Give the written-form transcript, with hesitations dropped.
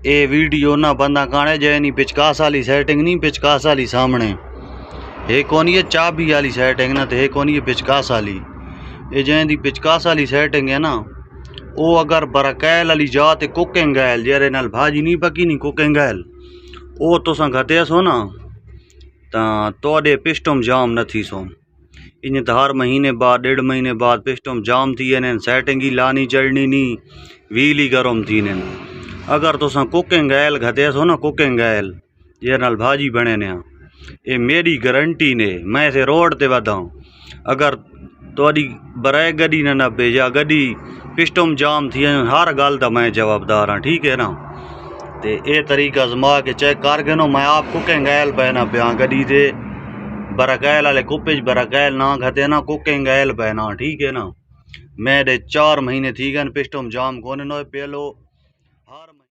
ये वीडियो ना बंदा काने जै नहीं पिचकास वाली सेटिंग नहीं पिचकास वाली सामने ये कौन ये चाबी वाली सेटिंग ना तो ये कौन ये पिचकास वाली ये जै दी पिचकास वाली सेटिंग है ना वो अगर बरकैल वाली जात कुकिंग गैल जेरे नाल भाजी नहीं पकी नहीं कुकिंग गैल वो तुसा घटे सो ना तो पिस्टम जाम न थी सो इन तो हर महीने बाद 1.5 महीने बाद पिस्टम जाम थी सेटिंग ही लानी चढ़नी नहीं व्हील ही गर्म थी ने अगर तुसा कुकिंग गैल घटे सो ना कुकिंग गैल जे नाल भाजी बने ने ये मेरी गारंटी ने मैं से रोड ते वधाऊं अगर तोड़ी बराए गड्डी न नब्बे या गड्डी पिस्टम जाम थी हर गल का मैं जवाबदार हाँ ठीक है ना। तो ये तरीका आजमा के चेक कर के नो मैं आप कुकिंग गैल पैना पिया गड्डी दे बरकैल वाले कुप्पे बरकैल ना घते ना कुकिंग गैल पैना ठीक है ना। मेरे 4 महीने थी गए पिस्टम जाम कोने नो पेलो हर